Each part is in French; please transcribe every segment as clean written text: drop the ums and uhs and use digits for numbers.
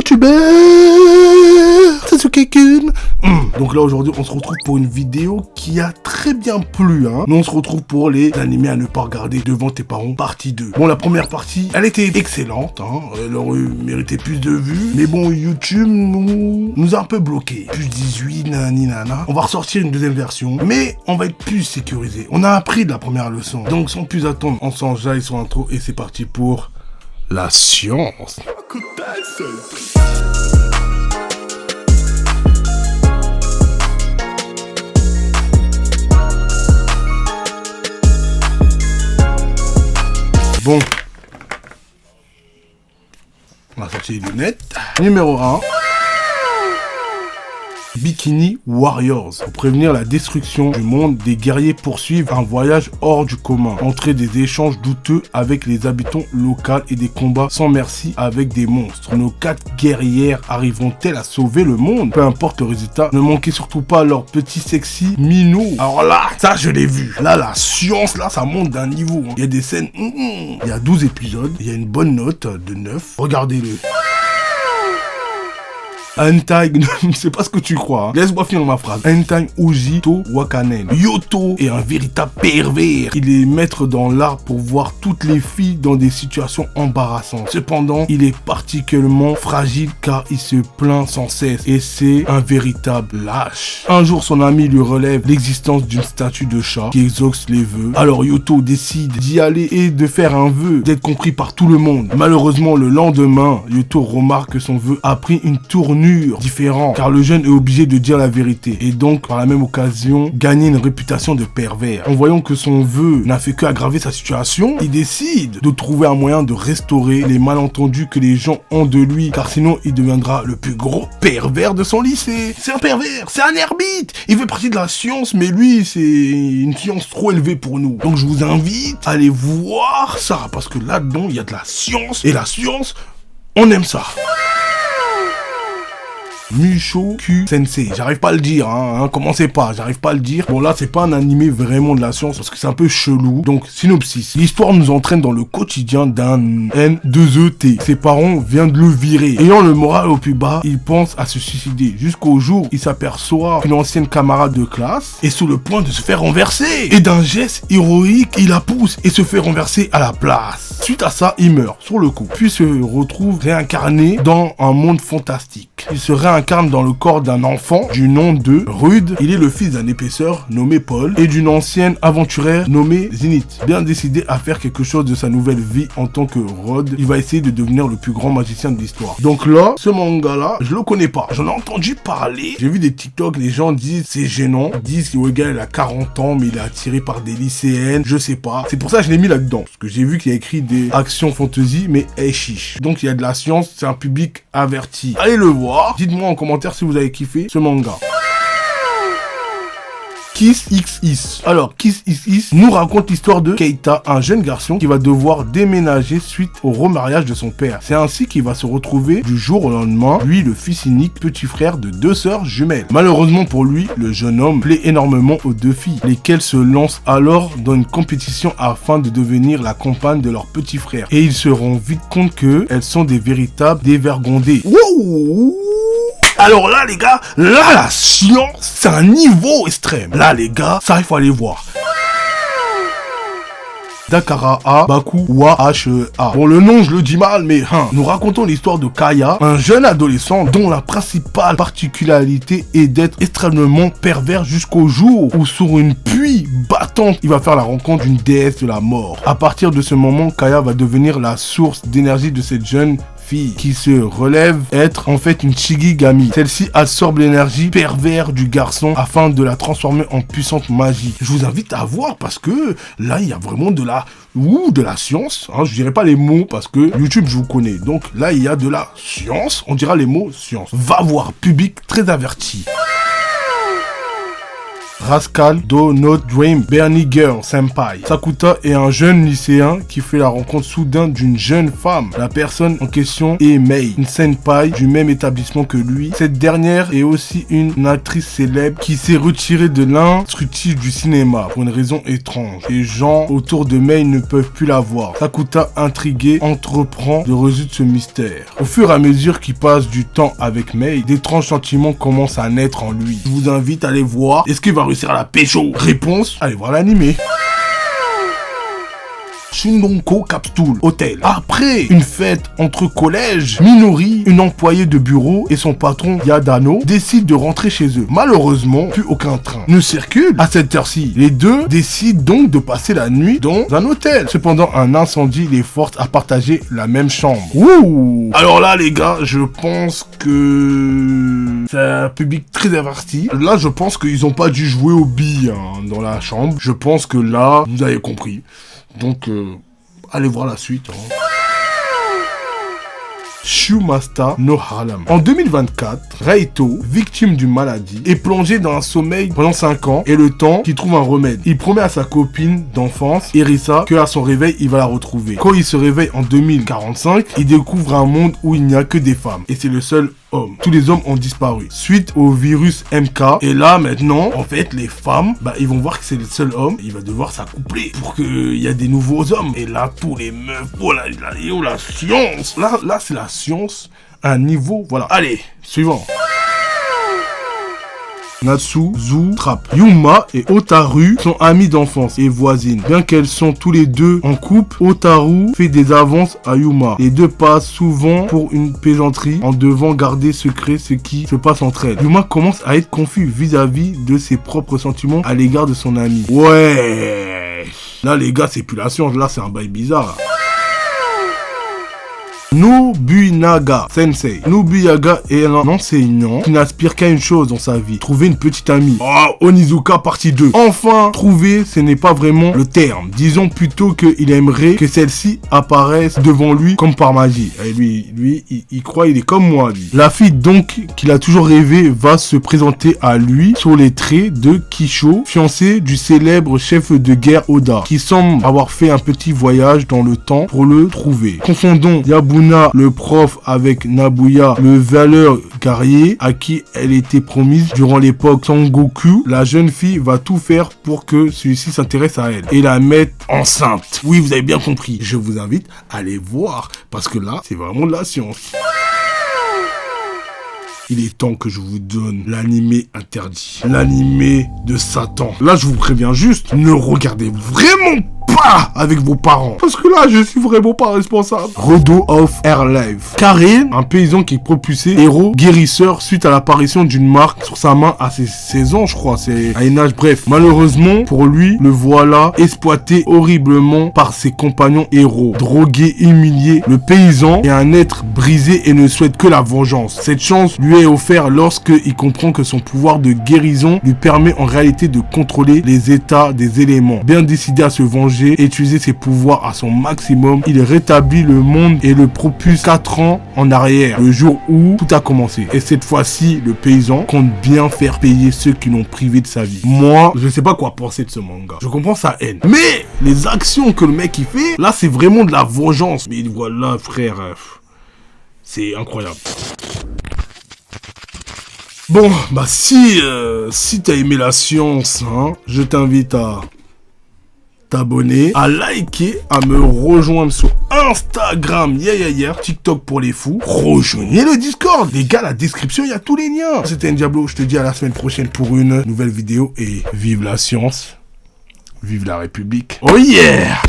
YouTubeur Sasuke-kun. Donc là aujourd'hui on se retrouve pour une vidéo qui a très bien plu hein. Nous on se retrouve pour les animés à ne pas regarder devant tes parents partie 2. Bon, la première partie elle était excellente hein. Elle aurait mérité plus de vues, mais bon YouTube nous a un peu bloqué. Plus 18 nani nana. On va ressortir une deuxième version, mais on va être plus sécurisé. On a appris de la première leçon. Donc sans plus attendre, on s'enjaille sur l'intro et c'est parti pour la science. Bon, on va sortir les lunettes. Numéro 1. Bikini Warriors. Pour prévenir la destruction du monde, des guerriers poursuivent un voyage hors du commun. Entrer des échanges douteux avec les habitants locaux et des combats sans merci avec des monstres. Nos 4 guerrières arriveront-elles à sauver le monde? Peu importe le résultat, ne manquez surtout pas leur petit sexy minot. Alors là, ça je l'ai vu. Là, la science, là, ça monte d'un niveau. Il y a des scènes... Il y a 12 épisodes. Il y a une bonne note de 9. Regardez-le. Hentai, c'est pas ce que tu crois. Hein. Laisse-moi finir ma phrase. Hentai Uji to Wakanen. Yoto est un véritable pervers. Il est maître dans l'art pour voir toutes les filles dans des situations embarrassantes. Cependant, il est particulièrement fragile car il se plaint sans cesse. Et c'est un véritable lâche. Un jour, son ami lui relève l'existence d'une statue de chat qui exauce les vœux. Alors Yoto décide d'y aller et de faire un vœu, d'être compris par tout le monde. Malheureusement, le lendemain, Yoto remarque que son vœu a pris une tournure différent car le jeune est obligé de dire la vérité et donc par la même occasion gagner une réputation de pervers. En voyant que son vœu n'a fait qu'aggraver sa situation, il décide de trouver un moyen de restaurer les malentendus que les gens ont de lui car sinon il deviendra le plus gros pervers de son lycée. C'est un pervers, c'est un ermite, il fait partie de la science mais lui c'est une science trop élevée pour nous. Donc je vous invite à aller voir ça parce que là-dedans il y a de la science et la science on aime ça. Mushoku Sensei, j'arrive pas à le dire, hein, commencez pas, j'arrive pas à le dire. Bon là c'est pas un animé vraiment de la science parce que c'est un peu chelou. Donc synopsis, l'histoire nous entraîne dans le quotidien d'un N2ET. Ses parents viennent de le virer. Ayant le moral au plus bas, il pense à se suicider jusqu'au jour où il s'aperçoit qu'une ancienne camarade de classe est sous le point de se faire renverser. Et d'un geste héroïque, il la pousse et se fait renverser à la place. Suite à ça, il meurt sur le coup, puis se retrouve réincarné dans un monde fantastique. Il se réincarne dans le corps d'un enfant du nom de Rude. Il est le fils d'un épaisseur nommé Paul et d'une ancienne aventurière nommée Zenith. Bien décidé à faire quelque chose de sa nouvelle vie en tant que Rod, il va essayer de devenir le plus grand magicien de l'histoire. Donc là, ce manga là, je le connais pas. J'en ai entendu parler. J'ai vu des TikTok, les gens disent c'est gênant. Ils disent que le gars il a 40 ans mais il est attiré par des lycéennes. Je sais pas. C'est pour ça que je l'ai mis là-dedans. Parce que j'ai vu qu'il y a écrit des actions fantasy mais chiche. Donc il y a de la science, c'est un public averti. Allez le voir. Dites-moi en commentaire si vous avez kiffé ce manga. Kiss X. Alors, Kiss X nous raconte l'histoire de Keita, un jeune garçon qui va devoir déménager suite au remariage de son père. C'est ainsi qu'il va se retrouver du jour au lendemain, lui le fils unique, petit frère de 2 sœurs jumelles. Malheureusement pour lui, le jeune homme plaît énormément aux 2 filles, lesquelles se lancent alors dans une compétition afin de devenir la compagne de leur petit frère. Et ils se rendent vite compte qu'elles sont des véritables dévergondées. Wow. Alors là les gars, là la science, c'est un niveau extrême. Là les gars, ça il faut aller voir. Dakara A, Baku Wa H-A. Bon le nom je le dis mal mais nous racontons l'histoire de Kaya, un jeune adolescent dont la principale particularité est d'être extrêmement pervers jusqu'au jour où sur une pluie battante, il va faire la rencontre d'une déesse de la mort. À partir de ce moment, Kaya va devenir la source d'énergie de cette jeune fille qui se relève être en fait une Shigigami. Celle-ci absorbe l'énergie pervers du garçon afin de la transformer en puissante magie. Je vous invite à voir parce que là il y a vraiment de la science, hein, je dirais pas les mots parce que YouTube je vous connais, donc là il y a de la science, on dira les mots science. Va voir, public très averti. Rascal Do Not Dream, Bernie Girl Senpai. Sakuta est un jeune lycéen qui fait la rencontre soudain d'une jeune femme. La personne en question est Mei, une senpai du même établissement que lui. Cette dernière est aussi une actrice célèbre qui s'est retirée de l'instructif du cinéma pour une raison étrange. Les gens autour de Mei ne peuvent plus la voir. Sakuta, intrigué, entreprend de résoudre ce mystère. Au fur et à mesure qu'il passe du temps avec Mei, d'étranges sentiments commencent à naître en lui. Je vous invite à aller voir. Est-ce qu'il va réussir à la pécho? Réponse, allez voir l'animé. Shindonko Capsule Hotel. Après une fête entre collèges, Minori, une employée de bureau, et son patron Yadano décident de rentrer chez eux. Malheureusement, plus aucun train ne circule à cette heure-ci. Les deux décident donc de passer la nuit dans un hôtel. Cependant, un incendie les force à partager la même chambre. Ouh! Alors là, les gars, je pense que c'est un public très averti. Là, je pense qu'ils ont pas dû jouer aux billes dans la chambre. Je pense que là, vous avez compris. Donc, allez voir la suite. Shumasta no Harlem. En 2024, Reito, victime d'une maladie, est plongé dans un sommeil pendant 5 ans et le temps qu'il trouve un remède. Il promet à sa copine d'enfance, Erisa, qu'à son réveil, il va la retrouver. Quand il se réveille en 2045, il découvre un monde où il n'y a que des femmes. Et c'est le seul homme. Tous les hommes ont disparu suite au virus MK. Et là, maintenant, en fait, les femmes, ils vont voir que c'est le seul homme. Il va devoir s'accoupler pour qu'il y a des nouveaux hommes. Et là, tous les meufs, oh la science. Là, c'est la science à un niveau, voilà. Allez, suivant. Natsu, Zu, Trap. Yuma et Otaru sont amies d'enfance et voisines. Bien qu'elles sont tous les deux en couple, Otaru fait des avances à Yuma. Les deux passent souvent pour une plaisanterie en devant garder secret ce qui se passe entre elles. Yuma commence à être confus vis-à-vis de ses propres sentiments à l'égard de son ami. Ouais. Là les gars, c'est plus la science, là c'est un bail bizarre. Nobunaga Sensei. Nobunaga est un enseignant qui n'aspire qu'à une chose dans sa vie, trouver une petite amie. Oh, Onizuka partie 2. Enfin, trouver, ce n'est pas vraiment le terme. Disons plutôt qu'il aimerait que celle-ci apparaisse devant lui comme par magie. Et lui, il croit, il est comme moi, lui. La fille donc qu'il a toujours rêvé va se présenter à lui sur les traits de Kisho, fiancé du célèbre chef de guerre Oda, qui semble avoir fait un petit voyage dans le temps pour le trouver. Confondons Yabuna, le prof, avec Nabuya, le valeur guerrier à qui elle était promise durant l'époque Sangoku. La jeune fille va tout faire pour que celui-ci s'intéresse à elle et la mette enceinte. Oui, vous avez bien compris. Je vous invite à aller voir parce que là, c'est vraiment de la science. Il est temps que je vous donne l'animé interdit. L'animé de Satan. Là, je vous préviens juste, ne regardez vraiment pas avec vos parents. Parce que là, je suis vraiment pas responsable. Rodo of Air Life. Karin, un paysan qui est propulsé héros guérisseur suite à l'apparition d'une marque sur sa main à ses 16 ans, je crois. C'est à un âge bref. Malheureusement, pour lui, le voilà exploité horriblement par ses compagnons héros. Drogué, humilié, le paysan est un être brisé et ne souhaite que la vengeance. Cette chance lui est offerte lorsqu'il comprend que son pouvoir de guérison lui permet en réalité de contrôler les états des éléments. Bien décidé à se venger, utiliser ses pouvoirs à son maximum, il rétablit le monde et le propulse 4 ans en arrière, le jour où tout a commencé. Et cette fois-ci, le paysan compte bien faire payer ceux qui l'ont privé de sa vie. Moi, je sais pas quoi penser de ce manga. Je comprends sa haine. Mais les actions que le mec il fait, là c'est vraiment de la vengeance. Mais voilà frère, c'est incroyable. Bon, si t'as aimé la science, je t'invite à t'abonner, à liker, à me rejoindre sur Instagram, TikTok pour les fous. Rejoignez le Discord. Les gars, la description, il y a tous les liens. C'était Ndiablo, je te dis à la semaine prochaine pour une nouvelle vidéo et vive la science, vive la République. Oh yeah!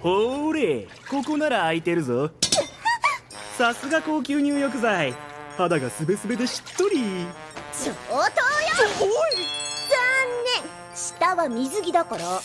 ほーれ、ここなら空いてるぞ。さすが高級入浴剤。肌がスベスベでしっとり。上等よ。残念。下は水着だから。